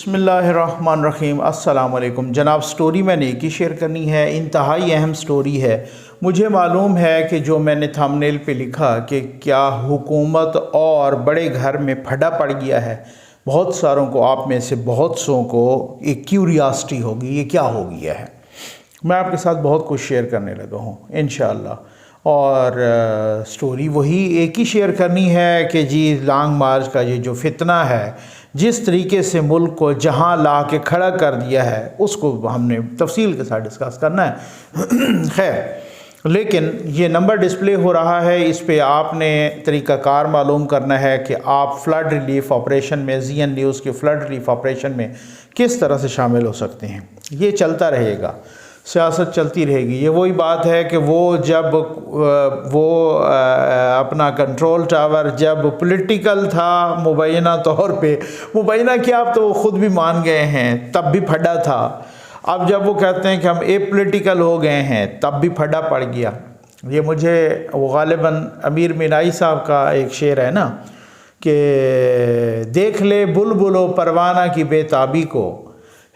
बिस्मिल्लाहिर्रहमानिर्रहीम। अस्सलाम वालेकुम जनाब। स्टोरी मैंने एक ही शेयर करनी है, इंतहाई अहम स्टोरी है। मुझे मालूम है कि जो मैंने थंबनेल पे लिखा कि क्या हुकूमत और बड़े घर में फटा पड़ गया है, बहुत सारों को, आप में से बहुत सौ को एक क्यूरियासिटी होगी ये क्या हो गया है। मैं आपके साथ बहुत कुछ शेयर करने लगा हूँ इंशाअल्लाह। और स्टोरी वही एक ही शेयर करनी है कि जी लॉन्ग मार्च का ये जो फितना है, जिस तरीके से मुल्क को जहाँ ला के खड़ा कर दिया है, उसको हमने तफसील के साथ डिस्कस करना है। खैर, लेकिन ये नंबर डिस्प्ले हो रहा है, इस पे आपने तरीक़ाकार मालूम करना है कि आप फ़्लड रिलीफ ऑपरेशन में, ZN न्यूज़ के फ़्लड रिलीफ ऑपरेशन में किस तरह से शामिल हो सकते हैं। ये चलता रहेगा, सियासत चलती रहेगी। ये वही बात है कि वो जब अपना कंट्रोल टावर जब पॉलिटिकल था, मुबैना तौर पे, मुबैना क्या, आप तो ख़ुद भी मान गए हैं, तब भी फटा था। अब जब वो कहते हैं कि हम एपॉलिटिकल हो गए हैं, तब भी फटा पड़ गया। ये मुझे वो गालिबन अमीर मीनाई साहब का एक शेर है ना कि देख ले बुलबुलो परवाना की बेताबी को,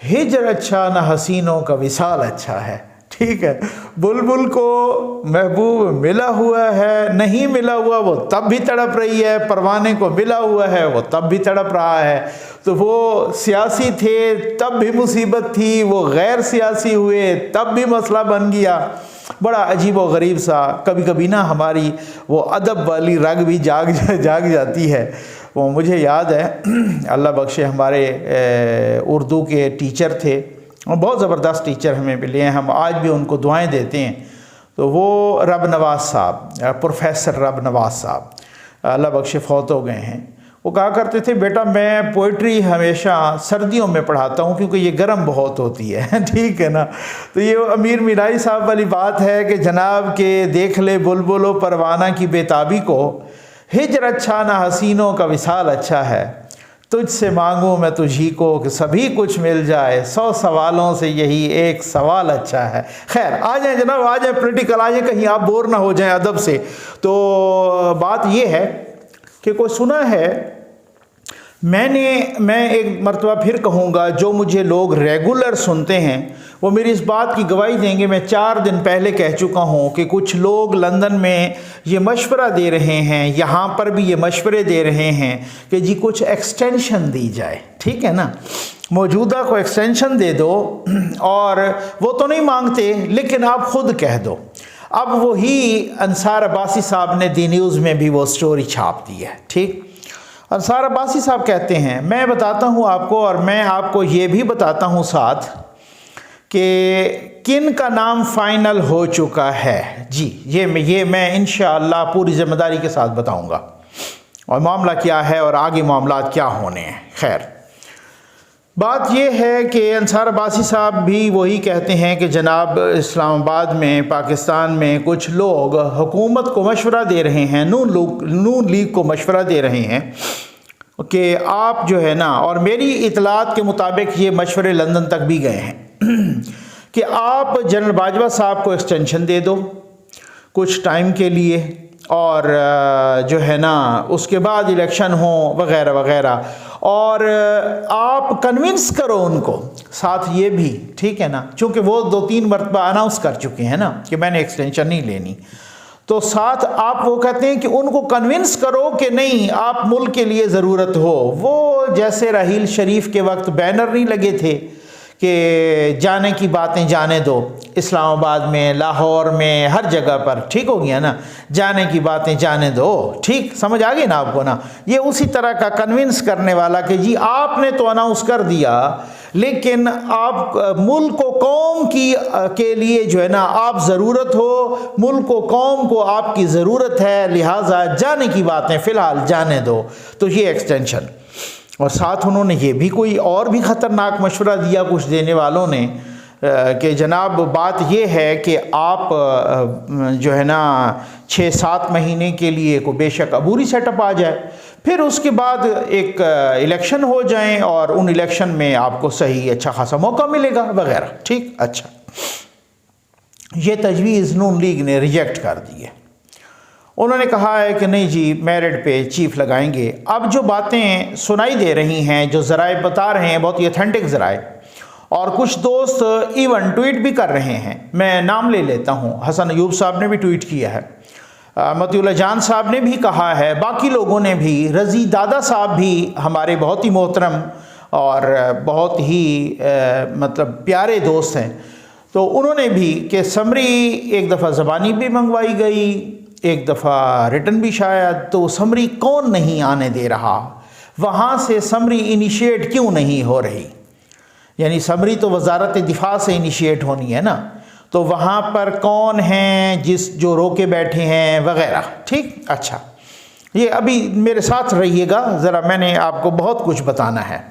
हिजर अच्छा न हसीनों का विसाल अच्छा है। ठीक है, बुलबुल को महबूब मिला हुआ है, नहीं मिला हुआ वो तब भी तड़प रही है, परवाने को मिला हुआ है वो तब भी तड़प रहा है। तो वो सियासी थे तब भी मुसीबत थी, वो गैर सियासी हुए तब भी मसला बन गया। बड़ा अजीब व गरीब सा, कभी कभी ना हमारी वो अदब वाली रग भी जाग जाती है। वो मुझे याद है, अल्लाह बख्शे, हमारे उर्दू के टीचर थे, बहुत ज़बरदस्त टीचर हमें मिले हैं, हम आज भी उनको दुआएं देते हैं। तो वो रब नवाज साहब, प्रोफेसर रब नवाज साहब, अल्लाह बख्शे, फौत हो गए हैं। वो कहा करते थे, बेटा मैं पोइट्री हमेशा सर्दियों में पढ़ाता हूँ क्योंकि ये गर्म बहुत होती है। ठीक है ना। तो ये अमीर मीनाई साहब वाली बात है कि जनाब के देख ले बुलबुलो परवाना की बेताबी को, हिजर अच्छा ना हसीनों का विसाल अच्छा है, तुझसे मांगूं मैं तुझी को कि सभी कुछ मिल जाए, 100 सवालों से यही एक सवाल अच्छा है। खैर, आ जाए जनाब, आ जाए पॉलिटिकल, आ जाए, कहीं आप बोर ना हो जाएं अदब से। तो बात ये है कि कोई सुना है, मैं एक मरतबा फिर कहूँगा, जो मुझे लोग रेगुलर सुनते हैं वो मेरी इस बात की गवाही देंगे। मैं 4 दिन पहले कह चुका हूँ कि कुछ लोग लंदन में ये मशवरा दे रहे हैं, यहाँ पर भी ये मशवरे दे रहे हैं कि जी कुछ एक्सटेंशन दी जाए। ठीक है ना, मौजूदा को एक्सटेंशन दे दो, और वो तो नहीं मांगते लेकिन आप ख़ुद कह दो। अब वही अंसार अब्बासी साहब ने दी न्यूज़ में भी वो स्टोरी छाप दी है। ठीक, अंसार अब्बासी साहब कहते हैं, मैं बताता हूँ आपको, और मैं आपको ये भी बताता हूँ साथ कि किन का नाम फाइनल हो चुका है। जी ये मैं इंशाअल्लाह पूरी ज़िम्मेदारी के साथ बताऊँगा, और मामला क्या है और आगे मामलात क्या होने हैं। खैर, बात यह है कि अंसार अब्बासी साहब भी वही कहते हैं कि जनाब इस्लामाबाद में, पाकिस्तान में कुछ लोग हुकूमत को मशवरा दे रहे हैं, नून लीग को मशवरा दे रहे हैं कि आप जो है ना, और मेरी इतलात के मुताबिक ये मशवरे लंदन तक भी गए हैं कि आप जनरल बाजवा साहब को एक्सटेंशन दे दो कुछ टाइम के लिए, और जो है ना उसके बाद इलेक्शन हो वगैरह वगैरह, और आप कन्विंस करो उनको साथ ये भी। ठीक है ना, चूँकि वो 2-3 मरतबा अनाउंस कर चुके हैं ना कि मैंने एक्सटेंशन नहीं लेनी, तो साथ आप वो कहते हैं कि उनको कन्विंस करो कि नहीं, आप मुल्क के लिए ज़रूरत हो। वो जैसे राहील शरीफ के वक्त बैनर नहीं लगे थे कि जाने की बातें जाने दो, इस्लामाबाद में, लाहौर में, हर जगह पर। ठीक हो गया ना, जाने की बातें जाने दो। ठीक, समझ आ गई ना आपको ना। ये उसी तरह का कन्विंस करने वाला कि जी आपने तो अनाउंस कर दिया, लेकिन आप मुल्क को, कौम की के लिए जो है ना आप ज़रूरत हो, मुल्क को, कौम को आपकी ज़रूरत है, लिहाजा जाने की बातें फ़िलहाल जाने दो। तो ये एक्सटेंशन, और साथ उन्होंने ये भी कोई और भी ख़तरनाक मशवरा दिया कुछ देने वालों ने कि जनाब बात ये है कि आप जो है ना 6-7 महीने के लिए को बेशक अबूरी सेटअप आ जाए, फिर उसके बाद एक इलेक्शन हो जाएं और उन इलेक्शन में आपको सही अच्छा खासा मौका मिलेगा वगैरह। ठीक, अच्छा, ये तजवीज़ नून लीग ने रिजेक्ट कर दी है। उन्होंने कहा है कि नहीं जी मेरिट पे चीफ लगाएंगे। अब जो बातें सुनाई दे रही हैं, जो ज़राए बता रहे हैं, बहुत ही ऑथेंटिक ज़राए, और कुछ दोस्त इवन ट्वीट भी कर रहे हैं। मैं नाम ले लेता हूँ, हसन अयूब साहब ने भी ट्वीट किया है, मतिउल्लाह जान साहब ने भी कहा है, बाकी लोगों ने भी, रज़ी दादा साहब भी हमारे बहुत ही मोहतरम और बहुत ही मतलब प्यारे दोस्त हैं, तो उन्होंने भी कि समरी एक दफ़ा ज़बानी भी मंगवाई गई, एक दफ़ा रिटन भी शायद, तो समरी कौन नहीं आने दे रहा, वहाँ से समरी इनिशिएट क्यों नहीं हो रही, यानी समरी तो वजारत दिफा से इनिशिएट होनी है ना, तो वहाँ पर कौन हैं जो रोके बैठे हैं वगैरह। ठीक, अच्छा, ये अभी मेरे साथ रहिएगा ज़रा, मैंने आपको बहुत कुछ बताना है।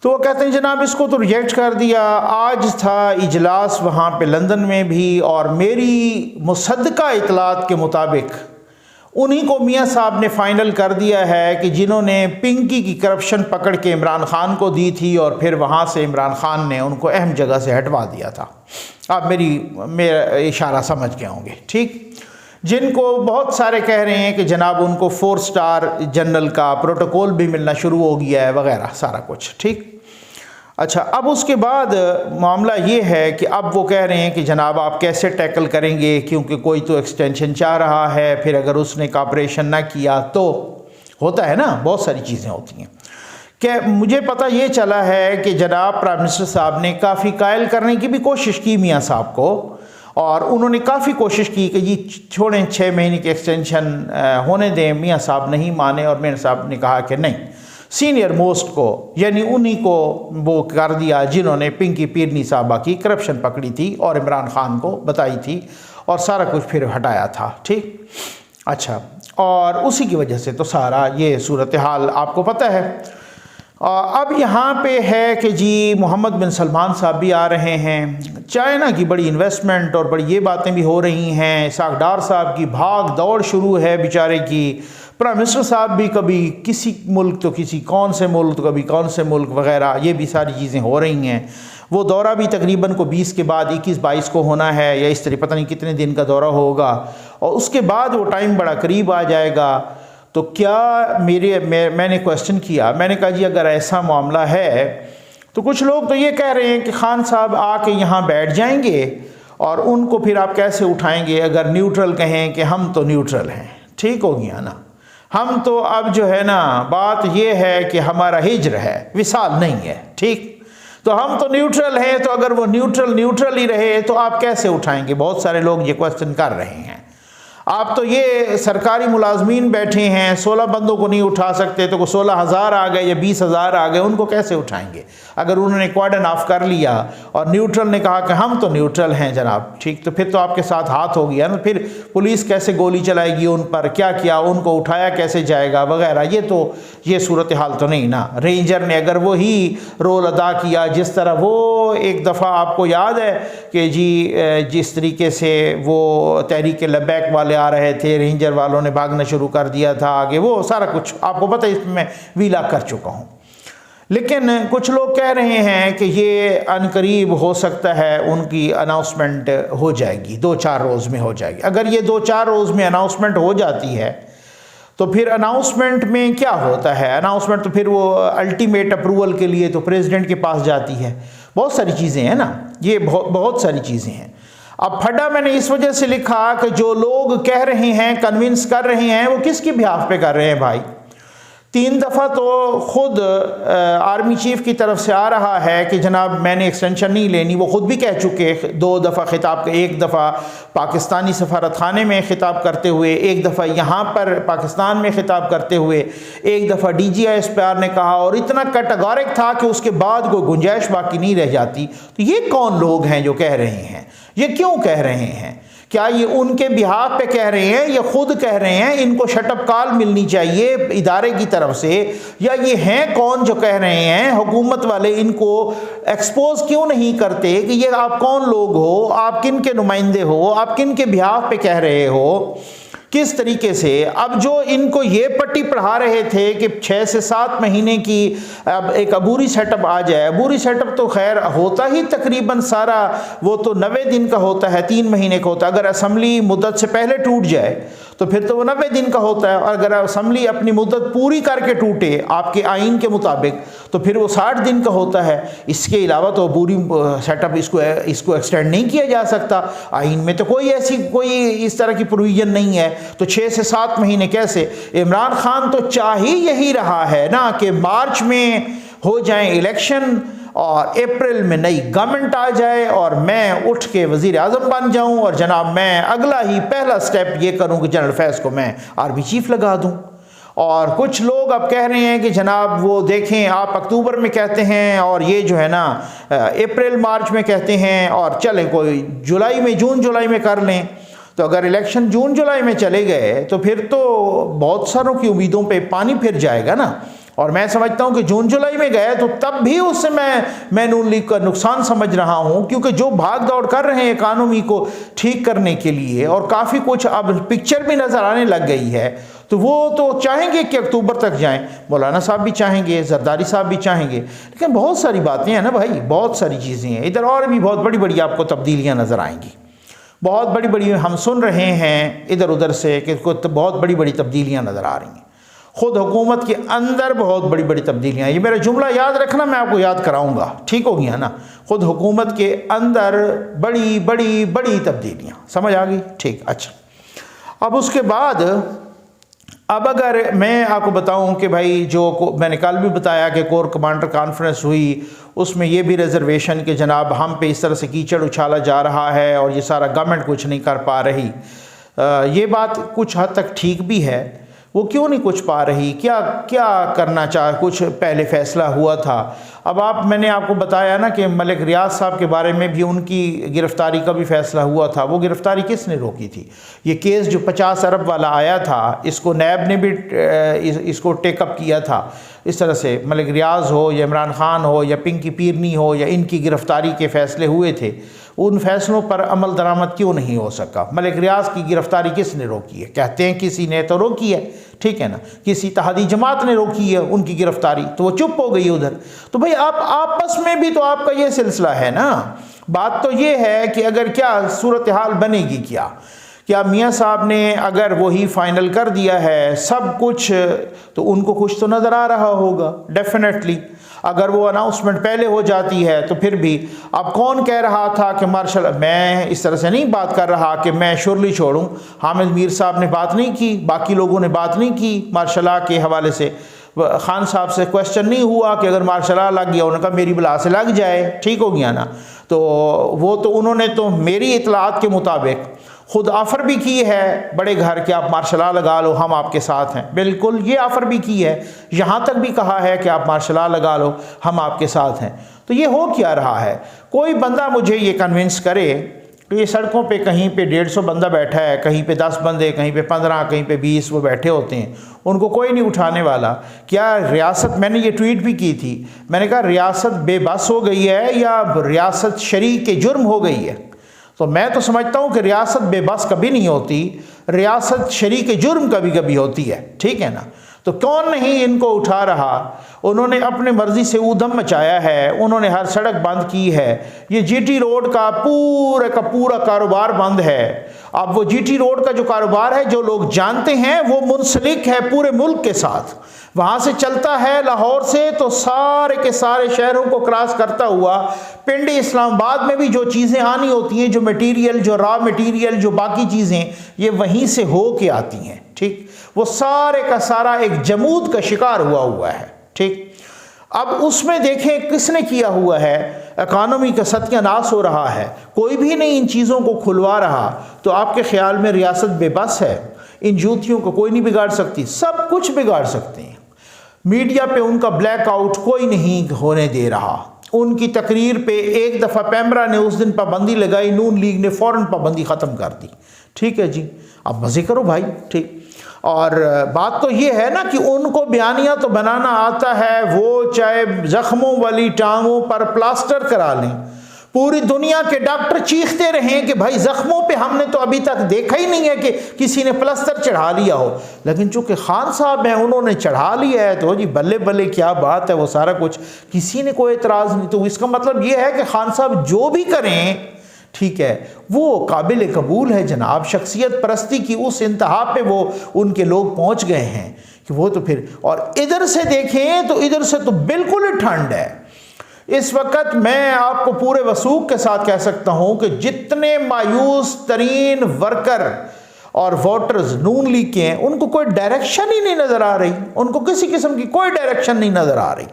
तो वो कहते हैं जनाब इसको तो रिजेक्ट कर दिया, आज था इजलास वहाँ पे लंदन में भी, और मेरी मुसद्दका इतलात के मुताबिक उन्हीं को मियाँ साहब ने फ़ाइनल कर दिया है कि जिन्होंने पिंकी की करप्शन पकड़ के इमरान ख़ान को दी थी और फिर वहाँ से इमरान ख़ान ने उनको अहम जगह से हटवा दिया था। आप मेरा इशारा समझ गए होंगे। ठीक, जिनको बहुत सारे कह रहे हैं कि जनाब उनको 4 स्टार जनरल का प्रोटोकॉल भी मिलना शुरू हो गया है वगैरह सारा कुछ। ठीक, अच्छा, अब उसके बाद मामला ये है कि अब वो कह रहे हैं कि जनाब आप कैसे टैकल करेंगे, क्योंकि कोई तो एक्सटेंशन चाह रहा है, फिर अगर उसने कॉपरेशन ना किया तो होता है ना, बहुत सारी चीज़ें होती हैं। कि मुझे पता ये चला है कि जनाब प्राइम मिनिस्टर साहब ने काफ़ी कायल करने की भी कोशिश की मियाँ साहब को, और उन्होंने काफ़ी कोशिश की कि जी छोड़ें 6 महीने की एक्सटेंशन होने दें। मियाँ साहब नहीं माने और मियाँ साहब ने कहा कि नहीं, सीनियर मोस्ट को यानी उन्हीं को वो कर दिया जिन्होंने पिंकी पीरनी साहबा की करप्शन पकड़ी थी और इमरान ख़ान को बताई थी और सारा कुछ फिर हटाया था। ठीक, अच्छा, और उसी की वजह से तो सारा ये सूरत हाल आपको पता है। अब यहाँ पे है कि जी मोहम्मद बिन सलमान साहब भी आ रहे हैं, चाइना की बड़ी इन्वेस्टमेंट और बड़ी ये बातें भी हो रही हैं, इसाक डार साहब की भाग दौड़ शुरू है बेचारे की, प्राइम मिनिस्टर साहब भी कभी किसी मुल्क तो किसी कौन से मुल्क तो कभी कौन से मुल्क वगैरह, ये भी सारी चीज़ें हो रही हैं। वो दौरा भी तकरीबन को 20 के बाद 21-22 को होना है, या इस तरह पता नहीं कितने दिन का दौरा होगा, और उसके बाद वो टाइम बड़ा करीब आ जाएगा। तो क्या मैंने क्वेश्चन किया, मैंने कहा जी अगर ऐसा मामला है तो कुछ लोग तो ये कह रहे हैं कि खान साहब आके यहाँ बैठ जाएंगे और उनको फिर आप कैसे उठाएंगे अगर न्यूट्रल कहें कि हम तो न्यूट्रल हैं। ठीक हो गया ना, हम तो अब जो है ना बात ये है कि हमारा हिज्र है, विसाल नहीं है। ठीक, तो हम तो न्यूट्रल हैं, तो अगर वो न्यूट्रल ही रहे तो आप कैसे उठाएंगे। बहुत सारे लोग ये क्वेश्चन कर रहे हैं। आप तो ये सरकारी मुलाजमीन बैठे हैं, 16 बंदों को नहीं उठा सकते, तो 16,000 आ गए या 20,000 आ गए, उनको कैसे उठाएंगे। अगर उन्होंने क्वार्डन ऑफ कर लिया और न्यूट्रल ने कहा कि हम तो न्यूट्रल हैं जनाब, ठीक, तो फिर तो आपके साथ हाथ हो गया ना, फिर पुलिस कैसे गोली चलाएगी उन पर, क्या क्या उनको उठाया कैसे जाएगा वगैरह। ये सूरत हाल तो नहीं ना। रेंजर ने अगर वही रोल अदा किया जिस तरह वो एक दफ़ा आपको याद है कि जी जिस तरीके से वो तहरीक लबैक वाले आ रहे थे, रेंजर वालों ने भागना शुरू कर दिया था आगे, वो सारा कुछ आपको पता है, इसमें वीला कर चुका हूँ। लेकिन कुछ लोग कह रहे हैं कि ये अनकरीब हो सकता है उनकी अनाउंसमेंट हो जाएगी, 2-4 रोज़ में हो जाएगी। अगर ये 2-4 रोज़ में अनाउंसमेंट हो जाती है तो फिर अनाउंसमेंट में क्या होता है, अनाउंसमेंट तो फिर वो अल्टीमेट अप्रूवल के लिए तो प्रेसिडेंट के पास जाती है। बहुत सारी चीज़ें हैं ना, ये बहुत सारी चीज़ें हैं। अब फटा मैंने इस वजह से लिखा कि जो लोग कह रहे हैं, कन्विंस कर रहे हैं, वो किसकी बिहाफ पे कर रहे हैं भाई। 3 दफ़ा तो ख़ुद आर्मी चीफ की तरफ से आ रहा है कि जनाब मैंने एक्सटेंशन नहीं लेनी, वो ख़ुद भी कह चुके 2 दफ़ा खिताब, 1 दफ़ा पाकिस्तानी सफारत खाने में ख़िताब करते हुए, 1 दफ़ा यहाँ पर पाकिस्तान में ख़िताब करते हुए, 1 दफ़ा DGISPR ने कहा, और इतना कैटेगोरिक था कि उसके बाद कोई गुंजाइश बाकी नहीं रह जाती। तो ये कौन लोग हैं जो कह रहे हैं, ये क्यों कह रहे हैं, क्या ये उनके बिहाफ पे कह रहे हैं, ये खुद कह रहे हैं, इनको शटअप कॉल मिलनी चाहिए इदारे की तरफ से, या ये हैं कौन जो कह रहे हैं, हुकूमत वाले इनको एक्सपोज क्यों नहीं करते कि ये आप कौन लोग हो, आप किन के नुमाइंदे हो, आप किन के बिहाफ पे कह रहे हो। किस तरीके से। अब जो इनको ये पट्टी पढ़ा रहे थे कि 6 से 7 महीने की अब एक अबूरी सेटअप आ जाए, अबूरी सेटअप तो खैर होता ही तकरीबन सारा वो तो 90 दिन का होता है, 3 महीने का होता है। अगर असम्बली मुद्दत से पहले टूट जाए तो फिर तो वो 90 दिन का होता है, और अगर असम्बली अपनी मुद्दत पूरी करके टूटे आपके आइन के मुताबिक तो फिर वो 60 दिन का होता है। इसके अलावा तो पूरी सेटअप इसको एक्सटेंड नहीं किया जा सकता। आइन में तो कोई इस तरह की प्रोविजन नहीं है, तो 6 से 7 महीने कैसे। इमरान खान तो चाह ही यही रहा है ना कि मार्च में हो जाए इलेक्शन और अप्रैल में नई गवर्नमेंट आ जाए और मैं उठ के वज़ीर आज़म बन जाऊं, और जनाब मैं अगला ही पहला स्टेप ये करूं कि जनरल फैज़ को मैं आर्मी चीफ लगा दूं। और कुछ लोग अब कह रहे हैं कि जनाब वो देखें, आप अक्टूबर में कहते हैं और ये जो है ना अप्रैल मार्च में कहते हैं, और चले कोई जून जुलाई में कर लें। तो अगर इलेक्शन जून जुलाई में चले गए तो फिर तो बहुत सारों की उम्मीदों पे पानी फिर जाएगा ना। और मैं समझता हूं कि जून जुलाई में गए तो तब भी उससे मैं नून लीग का नुकसान समझ रहा हूं, क्योंकि जो भाग दौड़ कर रहे हैं इकानमी को ठीक करने के लिए, और काफ़ी कुछ अब पिक्चर भी नज़र आने लग गई है, तो वो तो चाहेंगे कि अक्टूबर तक जाएं। मौलाना साहब भी चाहेंगे, जरदारी साहब भी चाहेंगे, लेकिन बहुत सारी बातें हैं ना भाई, बहुत सारी चीज़ें हैं इधर, और भी बहुत बड़ी बड़ी आपको तब्दीलियाँ नज़र आएंगी। बहुत बड़ी बड़ी हम सुन रहे हैं इधर उधर से कि बहुत बड़ी बड़ी तब्दीलियाँ नज़र आ रही हैं। खुद हुकूमत के अंदर बहुत बड़ी बड़ी तब्दीलियाँ, ये मेरा जुमला याद रखना, मैं आपको याद कराऊंगा, ठीक हो गया ना। खुद हुकूमत के अंदर बड़ी बड़ी बड़ी तब्दीलियाँ, समझ आ गई, ठीक। अच्छा, अब उसके बाद अब अगर मैं आपको बताऊं कि भाई जो मैंने कल भी बताया कि कोर कमांडर कॉन्फ्रेंस हुई, उसमें ये भी रिजर्वेशन कि जनाब हम पे इस तरह से कीचड़ उछाला जा रहा है और ये सारा गवर्नमेंट कुछ नहीं कर पा रही। ये बात कुछ हद तक ठीक भी है, वो क्यों नहीं कुछ पा रही, क्या करना चाह, कुछ पहले फैसला हुआ था। अब मैंने आपको बताया ना कि मलिक रियाज साहब के बारे में भी उनकी गिरफ़्तारी का भी फैसला हुआ था। वो गिरफ़्तारी किसने रोकी थी? ये केस जो 50 अरब वाला आया था, इसको नैब ने भी इसको टेकअप किया था। इस तरह से मलिक रियाज हो या इमरान खान हो या पिंकी पीरनी हो या इनकी गिरफ़्तारी के फ़ैसले हुए थे, उन फैसलों पर अमल दरामद क्यों नहीं हो सका? मलिक रियाज की गिरफ़्तारी किसने रोकी है? कहते हैं किसी ने तो रोकी है, ठीक है ना, किसी इत्तेहादी जमात ने रोकी है उनकी गिरफ़्तारी, तो वो चुप हो गई उधर। तो भाई आप आपस में भी तो आपका ये सिलसिला है ना। बात तो ये है कि अगर क्या सूरत हाल बनेगी, क्या मियाँ साहब ने अगर वही फाइनल कर दिया है सब कुछ, तो उनको कुछ तो नज़र आ रहा होगा डेफिनेटली। अगर वो अनाउंसमेंट पहले हो जाती है तो फिर भी, अब कौन कह रहा था कि मार्शल, मैं इस तरह से नहीं बात कर रहा कि मैं शुरली छोड़ूं, हामिद मीर साहब ने बात नहीं की, बाकी लोगों ने बात नहीं की मार्शल के हवाले से। खान साहब से क्वेश्चन नहीं हुआ कि अगर मार्शल लग गया, उन्होंने कहा मेरी बला से लग जाए, ठीक हो गया ना। तो वो तो उन्होंने तो मेरी इतलात के मुताबिक खुद ऑफ़र भी की है बड़े घर कि आप मार्शल लगा लो, हम आपके साथ हैं। बिल्कुल ये ऑफ़र भी की है, यहाँ तक भी कहा है कि आप मार्शल लगा लो, हम आपके साथ हैं। तो ये हो क्या रहा है? कोई बंदा मुझे ये कन्विंस करे कि ये सड़कों पे कहीं पे 150 बंदा बैठा है, कहीं पे 10 बंदे, कहीं पे 15, कहीं पे 20 वो बैठे होते हैं, उनको कोई नहीं उठाने वाला। क्या रियासत, मैंने ये ट्वीट भी की थी, मैंने कहा रियासत बेबस हो गई है या रियासत शरीक जुर्म हो गई है? तो मैं तो समझता हूँ कि रियासत बेबस कभी नहीं होती, रियासत शरीक जुर्म कभी कभी होती है, ठीक है ना। तो कौन नहीं इनको उठा रहा? उन्होंने अपने मर्जी से ऊधम मचाया है, उन्होंने हर सड़क बंद की है। ये जीटी रोड का पूरा कारोबार बंद है। अब वो जीटी रोड का जो कारोबार है, जो लोग जानते हैं, वो मुंसलिक है पूरे मुल्क के साथ। वहाँ से चलता है लाहौर से तो सारे के सारे शहरों को क्रॉस करता हुआ पिंडी इस्लामाबाद में भी जो चीज़ें आनी होती हैं, जो मटेरियल, जो रॉ मटेरियल, जो बाकी चीज़ें, ये वहीं से हो के आती हैं, ठीक। वो सारे का सारा एक जमूद का शिकार हुआ है, ठीक। अब उसमें देखें किसने किया हुआ है, इकानमी का सत्यानाश हो रहा है, कोई भी नहीं इन चीज़ों को खुलवा रहा। तो आपके ख्याल में रियासत बेबस है? इन जूतियों को कोई नहीं बिगाड़ सकती, सब कुछ बिगाड़ सकते हैं। मीडिया पे उनका ब्लैकआउट कोई नहीं होने दे रहा। उनकी तकरीर पे एक दफ़ा पैमरा ने उस दिन पाबंदी लगाई, नून लीग ने फ़ौरन पाबंदी ख़त्म कर दी, ठीक है जी, अब मज़े करो भाई, ठीक। और बात तो ये है ना कि उनको बयानिया तो बनाना आता है, वो चाहे ज़ख्मों वाली टांगों पर प्लास्टर करा लें, पूरी दुनिया के डॉक्टर चीखते रहे कि भाई जख्मों पे हमने तो अभी तक देखा ही नहीं है कि किसी ने प्लास्टर चढ़ा लिया हो, लेकिन चूंकि खान साहब हैं उन्होंने चढ़ा लिया है तो जी बल्ले बल्ले क्या बात है, वो सारा कुछ किसी ने कोई एतराज़ नहीं। तो इसका मतलब ये है कि खान साहब जो भी करें ठीक है वो काबिल कबूल है जनाब। शख्सियत परस्ती की उस इंतहा पे वो उनके लोग पहुँच गए हैं कि वो तो फिर, और इधर से देखें तो इधर से तो बिल्कुल ही ठंड है इस वक्त। मैं आपको पूरे वसूख के साथ कह सकता हूं कि जितने मायूस तरीन वर्कर और वोटर्स नून लीग के हैं उनको कोई डायरेक्शन ही नहीं नज़र आ रही, उनको किसी किस्म की कोई डायरेक्शन नहीं नज़र आ रही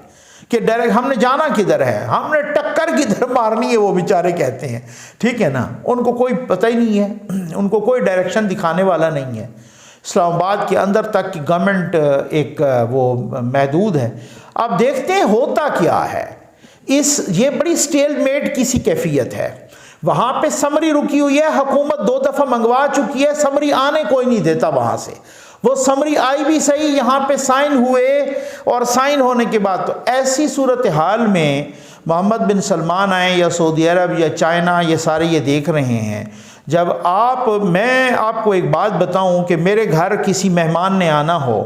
कि डायरेक्ट हमने जाना किधर है, हमने टक्कर किधर मारनी है, वो बेचारे कहते हैं ठीक है ना। उनको कोई पता ही नहीं है, उनको कोई डायरेक्शन दिखाने वाला नहीं है। इस्लामाबाद के अंदर तक की गवर्नमेंट एक वो महदूद है। अब देखते हैं होता क्या है। ये बड़ी स्टेलमेट की सी कैफियत है। वहाँ पे समरी रुकी हुई है, हुकूमत 2 दफ़ा मंगवा चुकी है, समरी आने कोई नहीं देता वहाँ से। वो समरी आई भी सही, यहाँ पे साइन हुए और साइन होने के बाद तो ऐसी सूरत हाल में मोहम्मद बिन सलमान आए या सऊदी अरब या चाइना, ये सारे ये देख रहे हैं। जब मैं आपको एक बात बताऊं कि मेरे घर किसी मेहमान ने आना हो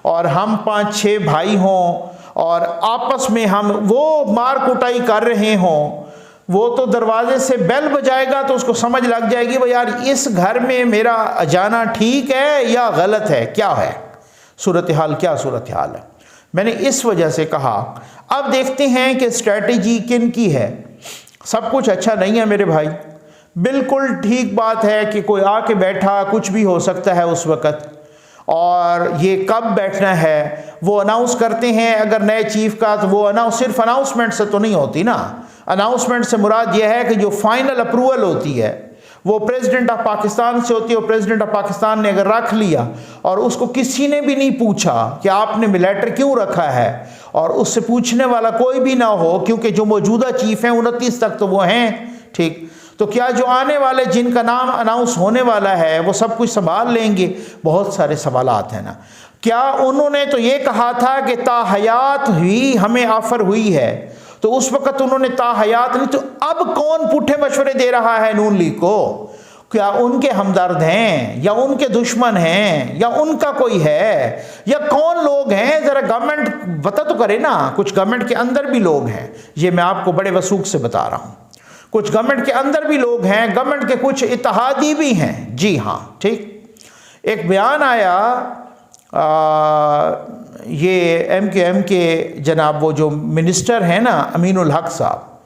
और हम 5-6 भाई हों और आपस में हम वो मार कुटाई कर रहे हों, वो तो दरवाजे से बेल बजाएगा तो उसको समझ लग जाएगी भाई यार इस घर में मेरा जाना ठीक है या गलत है, क्या है सूरत हाल, क्या सूरत हाल है। मैंने इस वजह से कहा अब देखते हैं कि स्ट्रैटेजी किन की है। सब कुछ अच्छा नहीं है मेरे भाई, बिल्कुल ठीक बात है कि कोई आके बैठा, कुछ भी हो सकता है उस वक़्त, और ये कब बैठना है वो अनाउंस करते हैं अगर नए चीफ का, तो वो सिर्फ अनाउंसमेंट से तो नहीं होती ना। अनाउंसमेंट से मुराद ये है कि जो फाइनल अप्रूवल होती है वो प्रेसिडेंट ऑफ पाकिस्तान से होती है। और प्रेसिडेंट ऑफ पाकिस्तान ने अगर रख लिया और उसको किसी ने भी नहीं पूछा कि आपने मिलिट्री क्यों रखा है, और उससे पूछने वाला कोई भी ना हो, क्योंकि जो मौजूदा चीफ हैं 29 तक तो वो हैं ठीक, तो क्या जो आने वाले जिनका नाम अनाउंस होने वाला है वो सब कुछ संभाल लेंगे? बहुत सारे सवालात हैं ना। क्या उन्होंने तो ये कहा था कि ताहयात ही हमें ऑफर हुई है, तो उस वक़्त उन्होंने ताहयात नहीं, तो अब कौन पुट्ठे मशवरे दे रहा है नून लीग को? क्या उनके हमदर्द हैं या उनके दुश्मन हैं या उनका कोई है या कौन लोग हैं? ज़रा गवर्नमेंट बता तो करे ना। कुछ गवर्नमेंट के अंदर भी लोग हैं, ये मैं आपको बड़े वसूख से बता रहा हूँ। कुछ गवर्नमेंट के अंदर भी लोग हैं, गवर्नमेंट के कुछ इत्तेहादी भी हैं, जी हाँ ठीक। एक बयान आया ये MKM के जनाब वो जो मिनिस्टर हैं ना अमीनुल हक साहब,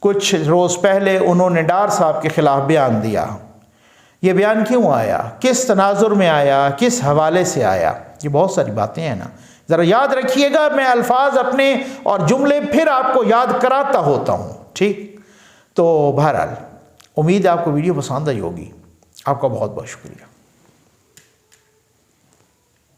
कुछ रोज़ पहले उन्होंने डार साहब के ख़िलाफ़ बयान दिया। ये बयान क्यों आया, किस तनाजुर में आया, किस हवाले से आया, ये बहुत सारी बातें हैं ना, ज़रा याद रखिएगा। मैं अल्फाज अपने और जुमले फिर आपको याद कराता होता हूँ ठीक। तो बहरहाल उम्मीद है आपको वीडियो पसंद आई होगी। आपका बहुत बहुत शुक्रिया।